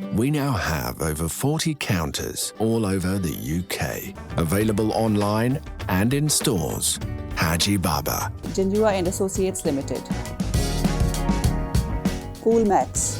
We now have over 40 counters all over the UK, available online and in stores. Haji Baba. Janjua and Associates Limited. Coolmax.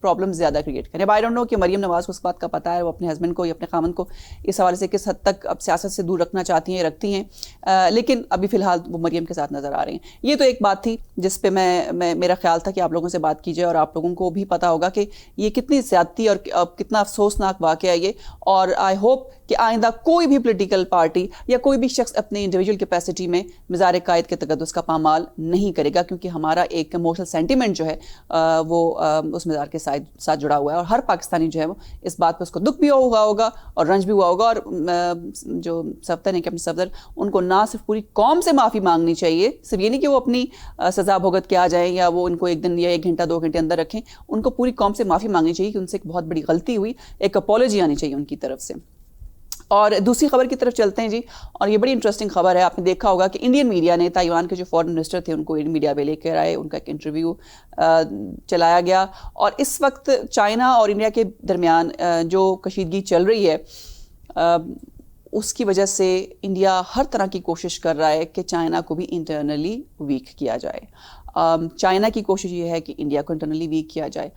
Problem زیادہ create کریں. اب I don't know کہ مریم نواز کو اس بات کا پتہ ہے وہ اپنے ہسبینڈ کو یا اپنے خامن کو اس حوالے سے کس حد تک اب سیاست سے دور رکھنا چاہتی ہیں رکھتی ہیں, لیکن ابھی فی الحال وہ مریم کے ساتھ نظر آ رہی ہیں. یہ تو ایک بات تھی جس پہ میرا خیال تھا کہ آپ لوگوں سے بات کی جائے, اور آپ لوگوں کو بھی پتہ ہوگا کہ یہ کتنی زیادتی اور کتنا افسوسناک واقعہ ہے یہ. اور آئی ہوپ کہ آئندہ کوئی بھی پولیٹیکل پارٹی یا کوئی بھی شخص اپنے انڈیویجول کیپیسٹی میں مزار قائد کے تقدس کا پامال نہیں کرے گا, کیونکہ ہمارا ایک ایموشنل سینٹیمنٹ جو ہے وہ اس مزار کے ساتھ جڑا ہوا ہے, اور ہر پاکستانی جو ہے وہ اس بات پہ اس کو دکھ بھی ہوا ہوگا اور رنج بھی ہوا ہوگا. اور جو صفدر ہیں کہ اپنے صفدر, ان کو نہ صرف پوری قوم سے معافی مانگنی چاہیے, صرف یہ نہیں کہ وہ اپنی سزا بھگت کے آ جائیں یا وہ ان کو ایک دن یا 1 گھنٹہ 2 گھنٹے اندر رکھیں, ان کو پوری قوم سے معافی مانگنی چاہیے کہ ان سے ایک بہت بڑی غلطی ہوئی, ایک اپولوجی آنی چاہیے ان کی طرف سے. اور دوسری خبر کی طرف چلتے ہیں جی, اور یہ بڑی انٹرسٹنگ خبر ہے. آپ نے دیکھا ہوگا کہ انڈین میڈیا نے تائیوان کے جو فورن منسٹر تھے ان کو انڈین میڈیا پہ لے کر آئے, ان کا ایک انٹرویو چلایا گیا. اور اس وقت چائنا اور انڈیا کے درمیان جو کشیدگی چل رہی ہے اس کی وجہ سے انڈیا ہر طرح کی کوشش کر رہا ہے کہ چائنا کو بھی انٹرنلی ویک کیا جائے. چائنا کی کوشش یہ ہے کہ انڈیا کو انٹرنلی ویک کیا جائے.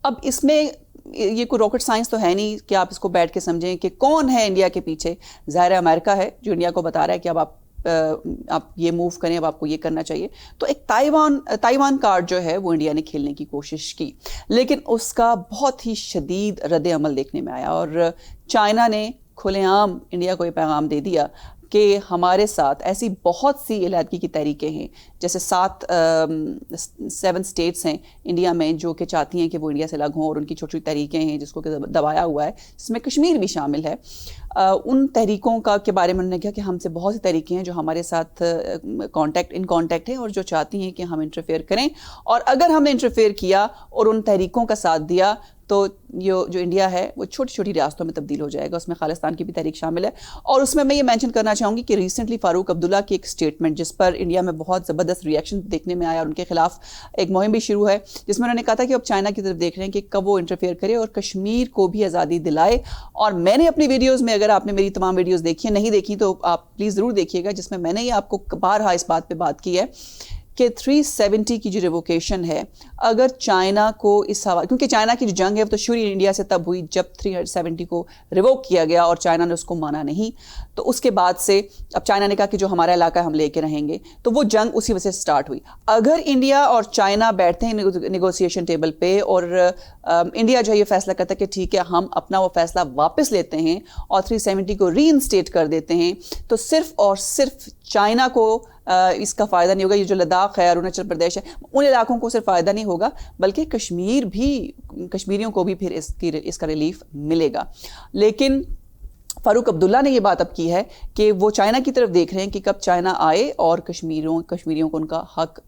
اب اس میں یہ کوئی راکٹ سائنس تو ہے نہیں کہ آپ اس کو بیٹھ کے سمجھیں کہ کون ہے انڈیا کے پیچھے. ظاہر امریکہ ہے جو انڈیا کو بتا رہا ہے کہ اب آپ یہ موو کریں, اب آپ کو یہ کرنا چاہیے. تو ایک تائیوان کارڈ جو ہے وہ انڈیا نے کھیلنے کی کوشش کی, لیکن اس کا بہت ہی شدید رد عمل دیکھنے میں آیا, اور چائنا نے کھلے عام انڈیا کو یہ پیغام دے دیا کہ ہمارے ساتھ ایسی بہت سی علیحدگی کی تحریکیں ہیں, جیسے 7 اسٹیٹس ہیں انڈیا میں جو کہ چاہتی ہیں کہ وہ انڈیا سے الگ ہوں, اور ان کی چھوٹی چھوٹی تحریکیں ہیں جس کو کہ دبایا ہوا ہے, جس میں کشمیر بھی شامل ہے. ان تحریکوں کے بارے میں انہوں نے کہا کہ ہم سے بہت سی تحریکیں ہیں جو ہمارے ساتھ ان کانٹیکٹ ہیں اور جو چاہتی ہیں کہ ہم انٹرفیئر کریں, اور اگر ہم نے انٹرفیئر کیا اور ان تحریکوں کا ساتھ دیا تو جو انڈیا ہے وہ چھوٹی چھوٹی ریاستوں میں تبدیل ہو جائے گا. اس میں خالستان کی بھی تحریک شامل ہے. اور اس میں یہ مینشن کرنا چاہوں گی کہ ریسنٹلی فاروق عبداللہ کی ایک اسٹیٹمنٹ جس پر انڈیا میں بہت زبردست ریئیکشن دیکھنے میں آیا, اور ان کے خلاف ایک مہم بھی شروع ہے جس میں انہوں نے کہا تھا کہ اب چائنا کی طرف دیکھ رہے ہیں کہ کب وہ انٹرفیئر کرے اور کشمیر کو بھی آزادی دلائے. اور میں نے اپنی ویڈیوز میں, اگر آپ نے میری تمام ویڈیوز دیکھی ہیں, نہیں دیکھی تو آپ پلیز ضرور دیکھیے گا, جس میں میں نے یہ آپ کو بارہا اس بات پہ بات کی ہے کہ 370 کی جو ریووکیشن ہے, اگر چائنا کو اس حوالے, کیونکہ چائنا کی جو جنگ ہے وہ تو شروع انڈیا سے تب ہوئی جب 370 کو ریووک کیا گیا اور چائنا نے اس کو مانا نہیں, تو اس کے بعد سے اب چائنا نے کہا کہ جو ہمارا علاقہ ہے ہم لے کے رہیں گے, تو وہ جنگ اسی وجہ سے سٹارٹ ہوئی. اگر انڈیا اور چائنا بیٹھتے ہیں نیگوسیشن ٹیبل پہ اور انڈیا جو ہے یہ فیصلہ کرتا ہے کہ ٹھیک ہے ہم اپنا وہ فیصلہ واپس لیتے ہیں اور 370 کو ری انسٹیٹ کر دیتے ہیں, تو صرف اور صرف چائنا کو اس کا فائدہ نہیں ہوگا. یہ جو لداخ ہے, اروناچل پردیش ہے, ان علاقوں کو صرف فائدہ نہیں ہوگا بلکہ کشمیریوں کو بھی پھر اس کا ریلیف ملے گا. لیکن فاروق عبداللہ نے یہ بات اب کی ہے کہ وہ چائنا کی طرف دیکھ رہے ہیں کہ کب چائنا آئے اور کشمیریوں کو ان کا حق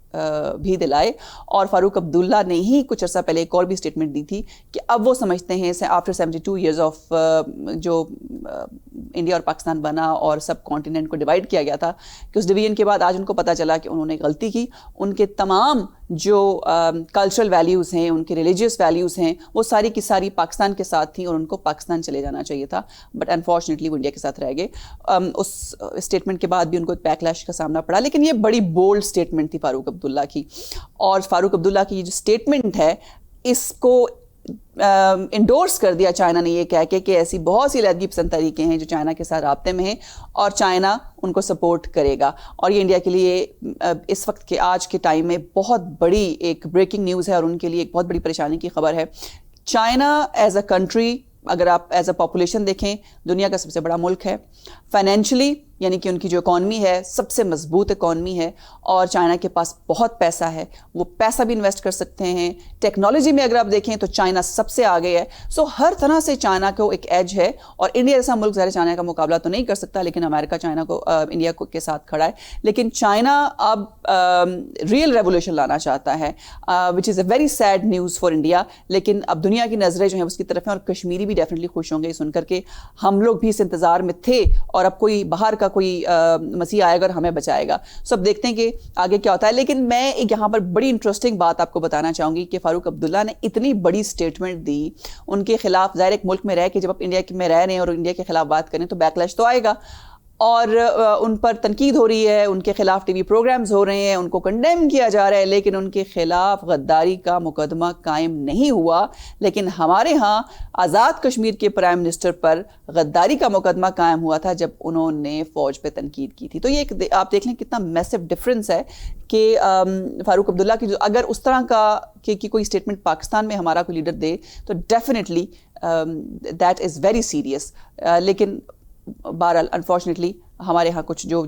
بھی دلائے. اور فاروق عبداللہ نے ہی کچھ عرصہ پہلے ایک اور بھی اسٹیٹمنٹ دی تھی کہ اب وہ سمجھتے ہیں آفٹر 72 ایئرز آف جو انڈیا اور پاکستان بنا اور سب کانٹیننٹ کو ڈیوائڈ کیا گیا تھا, کہ اس ڈویژن کے بعد آج ان کو پتہ چلا کہ انہوں نے غلطی کی. ان کے تمام جو کلچرل ویلیوز ہیں, ان کے ریلیجیس ویلیوز ہیں, وہ ساری کی ساری پاکستان کے ساتھ تھیں اور ان کو پاکستان چلے جانا چاہیے تھا, بٹ انفارچونیٹلی وہ انڈیا کے ساتھ رہ گئے. اس اسٹیٹمنٹ کے بعد بھی ان کو ایک بیکلیش کا سامنا پڑا, لیکن یہ بڑی بولڈ اسٹیٹمنٹ تھی فاروق عبداللہ کی. اور فاروق عبداللہ کی یہ جو اسٹیٹمنٹ ہے اس کو انڈورس کر دیا چائنا نے یہ کہہ کے کہ ایسی بہت سی علیحدگی پسند طریقے ہیں جو چائنا کے ساتھ رابطے میں ہیں اور چائنا ان کو سپورٹ کرے گا. اور یہ انڈیا کے لیے اس وقت کے آج کے ٹائم میں بہت بڑی ایک بریکنگ نیوز ہے اور ان کے لیے ایک بہت بڑی پریشانی کی خبر ہے. چائنا ایز اے کنٹری, اگر آپ ایز اے پاپولیشن دیکھیں, دنیا کا سب سے بڑا ملک ہے. فائنینشلی یعنی کہ ان کی جو اکانومی ہے سب سے مضبوط اکانومی ہے, اور چائنا کے پاس بہت پیسہ ہے, وہ پیسہ بھی انویسٹ کر سکتے ہیں. ٹیکنالوجی میں اگر آپ دیکھیں تو چائنا سب سے آگے ہے. سو ہر طرح سے چائنا کو ایک ایج ہے, اور انڈیا جیسا ملک ظاہر چائنا کا مقابلہ تو نہیں کر سکتا, لیکن امریکہ چائنا کو انڈیا کے ساتھ کھڑا ہے. لیکن چائنا اب ریئل ریولیوشن لانا چاہتا ہے, which is a very sad news for India. لیکن اب دنیا کی نظریں جو ہیں اس کی طرف ہیں, اور کشمیری بھی ڈیفینیٹلی خوش ہوں گے سن کر کے. ہم لوگ بھی اس انتظار میں تھے, اور اب کوئی باہر کا کوئی مسیح آئے گا اور ہمیں بچائے گا. سب دیکھتے ہیں کہ آگے کیا ہوتا ہے. لیکن میں ایک یہاں پر بڑی انٹرسٹنگ بات آپ کو بتانا چاہوں گی کہ فاروق عبداللہ نے اتنی بڑی اسٹیٹمنٹ دی ان کے خلاف. ظاہر ایک ملک میں رہ کے جب آپ انڈیا میں رہ رہے ہیں اور انڈیا کے خلاف بات کریں تو بیکلیش تو آئے گا. اور ان پر تنقید ہو رہی ہے, ان کے خلاف ٹی وی پروگرامز ہو رہے ہیں, ان کو کنڈیم کیا جا رہا ہے, لیکن ان کے خلاف غداری کا مقدمہ قائم نہیں ہوا. لیکن ہمارے ہاں آزاد کشمیر کے پرائم منسٹر پر غداری کا مقدمہ قائم ہوا تھا جب انہوں نے فوج پہ تنقید کی تھی. تو یہ آپ دیکھ لیں کتنا میسو ڈفرینس ہے کہ فاروق عبداللہ کی جو اگر اس طرح کا کہ کوئی اسٹیٹمنٹ پاکستان میں ہمارا کوئی لیڈر دے تو definitely that is very serious. لیکن بہرحال انفارچونیٹلی ہمارے ہاں کچھ جو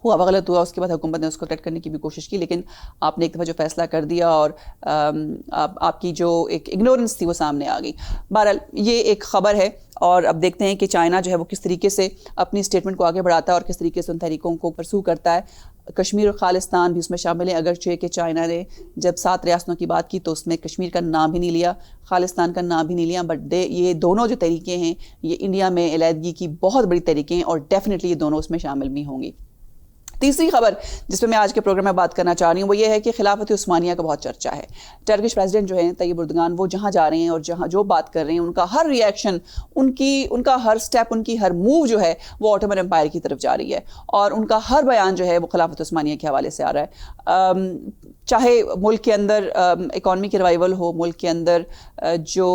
ہوا وہ غلط ہوا, اس کے بعد حکومت نے اس کو کٹ کرنے کی بھی کوشش کی, لیکن آپ نے ایک دفعہ جو فیصلہ کر دیا اور آپ کی جو ایک اگنورنس تھی وہ سامنے آ گئی. بہرحال یہ ایک خبر ہے, اور اب دیکھتے ہیں کہ چائنا جو ہے وہ کس طریقے سے اپنی اسٹیٹمنٹ کو آگے بڑھاتا ہے اور کس طریقے سے ان تحریکوں کو پرسو کرتا ہے. کشمیر اور خالستان بھی اس میں شامل ہیں, اگرچہ کہ چائنا نے جب 7 ریاستوں کی بات کی تو اس میں کشمیر کا نام بھی نہیں لیا, خالستان کا نام بھی نہیں لیا, بٹ یہ دونوں جو طریقے ہیں یہ انڈیا میں علیحدگی کی بہت بڑی طریقے ہیں, اور ڈیفینیٹلی یہ دونوں اس میں شامل بھی ہوں گی. تیسری خبر جس پہ میں آج کے پروگرام میں بات کرنا چاہ رہی ہوں وہ یہ ہے کہ خلافت عثمانیہ کا بہت چرچا ہے. ٹرکش پریزیڈنٹ جو ہیں طیب اردگان, وہ جہاں جا رہے ہیں اور جہاں جو بات کر رہے ہیں, ان کا ہر ری ایکشن, ان کا ہر سٹیپ, ان کی ہر موو جو ہے وہ آٹومن امپائر کی طرف جا رہی ہے, اور ان کا ہر بیان جو ہے وہ خلافت عثمانیہ کے حوالے سے آ رہا ہے. چاہے ملک کے اندر اکانومی کی ریوائول ہو, ملک کے اندر جو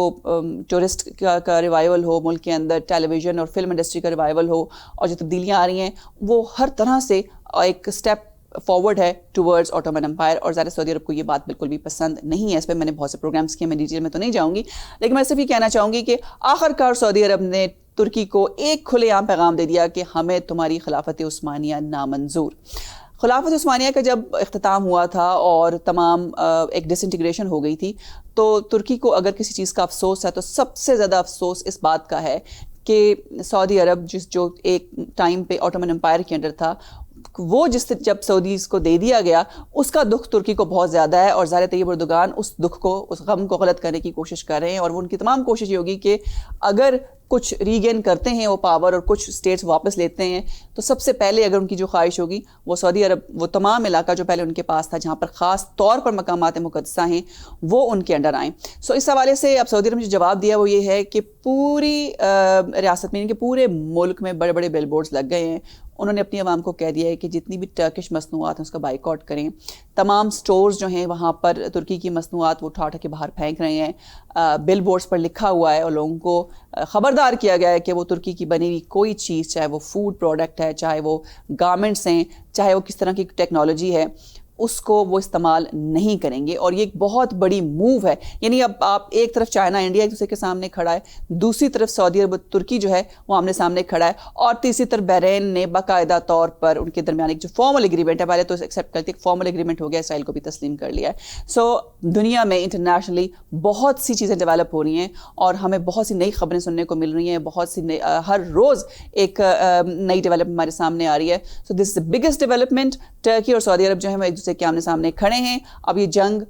ٹورسٹ کا ریوائول ہو, ملک کے اندر ٹیلی ویژن اور فلم انڈسٹری کا ریوائول ہو, اور جو تبدیلیاں آ رہی ہیں وہ ہر طرح سے ایک سٹیپ فارورڈ ہے ٹورڈز آٹومن امپائر. اور ظاہر سعودی عرب کو یہ بات بالکل بھی پسند نہیں ہے. اس پہ میں نے بہت سے پروگرامز کیے, میں ڈیٹیل میں تو نہیں جاؤں گی, لیکن میں صرف یہ کہنا چاہوں گی کہ آخر کار سعودی عرب نے ترکی کو ایک کھلے عام پیغام دے دیا کہ ہمیں تمہاری خلافت عثمانیہ نامنظور. خلافت عثمانیہ کا جب اختتام ہوا تھا اور تمام ایک ڈس انٹیگریشن ہو گئی تھی, تو ترکی کو اگر کسی چیز کا افسوس ہے تو سب سے زیادہ افسوس اس بات کا ہے کہ سعودی عرب جو ایک ٹائم پہ آٹومن امپائر کے انڈر تھا, وہ جب سعودیز کو دے دیا گیا اس کا دکھ ترکی کو بہت زیادہ ہے. اور ظاہر طیب اردگان اس دکھ کو, اس غم کو غلط کرنے کی کوشش کر رہے ہیں, اور وہ ان کی تمام کوشش یہ ہوگی کہ اگر کچھ ریگین کرتے ہیں وہ پاور اور کچھ اسٹیٹس واپس لیتے ہیں تو سب سے پہلے اگر ان کی جو خواہش ہوگی وہ سعودی عرب, وہ تمام علاقہ جو پہلے ان کے پاس تھا جہاں پر خاص طور پر مقامات مقدسہ ہیں, وہ ان کے انڈر آئیں. سو اس حوالے سے اب سعودی عرب نے جو جواب دیا وہ یہ ہے کہ پوری ریاست میں, کہ پورے ملک میں بڑے بڑے بیل بورڈز لگ گئے ہیں. انہوں نے اپنی عوام کو کہہ دیا ہے کہ جتنی بھی ٹرکش مصنوعات ہیں اس کا بائیکاٹ کریں. تمام سٹورز جو ہیں وہاں پر ترکی کی مصنوعات وہ اٹھا کے باہر پھینک رہے ہیں. بل بورڈز پر لکھا ہوا ہے اور لوگوں کو خبردار کیا گیا ہے کہ وہ ترکی کی بنی ہوئی کوئی چیز, چاہے وہ فوڈ پروڈکٹ ہے, چاہے وہ گارمنٹس ہیں, چاہے وہ کس طرح کی ٹیکنالوجی ہے, اس کو وہ استعمال نہیں کریں گے. اور یہ ایک بہت بڑی موو ہے. یعنی اب آپ ایک طرف چائنا انڈیا ایک دوسرے کے سامنے کھڑا ہے, دوسری طرف سعودی عرب ترکی جو ہے وہ آمنے سامنے کھڑا ہے, اور تیسری طرف بحرین نے باقاعدہ طور پر ان کے درمیان ایک جو فارمل ایگریمنٹ ہے, پہلے تو ایکسیپٹ کرتے ایک فارمل ایگریمنٹ ہو گیا, اسرائیل کو بھی تسلیم کر لیا ہے. سو دنیا میں انٹرنیشنلی بہت سی چیزیں ڈیولپ ہو رہی ہیں اور ہمیں بہت سی نئی خبریں سننے کو مل رہی ہیں, بہت سی ہر روز ایک نئی ڈیولپمنٹ ہمارے سامنے آ رہی ہے. سو دس از دا بگیسٹ ڈیولپمنٹ. ٹرکی اور سعودی عرب جو ہے وہ ایک دوسرے کے آمنے سامنے کھڑے ہیں. اب یہ جنگ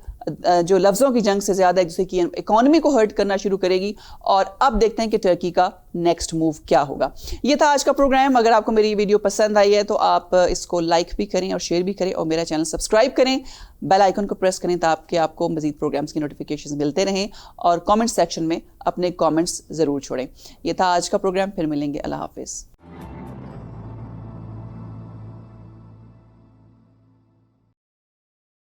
جو لفظوں کی جنگ سے زیادہ ایک دوسرے کی اکانومی کو ہرٹ کرنا شروع کرے گی, اور اب دیکھتے ہیں کہ ٹرکی کا نیکسٹ موو کیا ہوگا. یہ تھا آج کا پروگرام. اگر آپ کو میری ویڈیو پسند آئی ہے تو آپ اس کو لائک بھی کریں اور شیئر بھی کریں, اور میرا چینل سبسکرائب کریں, بیل آئیکن کو پریس کریں تاکہ آپ کو مزید پروگرامز کی نوٹیفیکیشنز ملتے رہیں, اور کامنٹ سیکشن میں اپنے کامنٹس ضرور چھوڑیں. یہ تھا آج کا پروگرام. پھر ملیں گے. اللہ حافظ.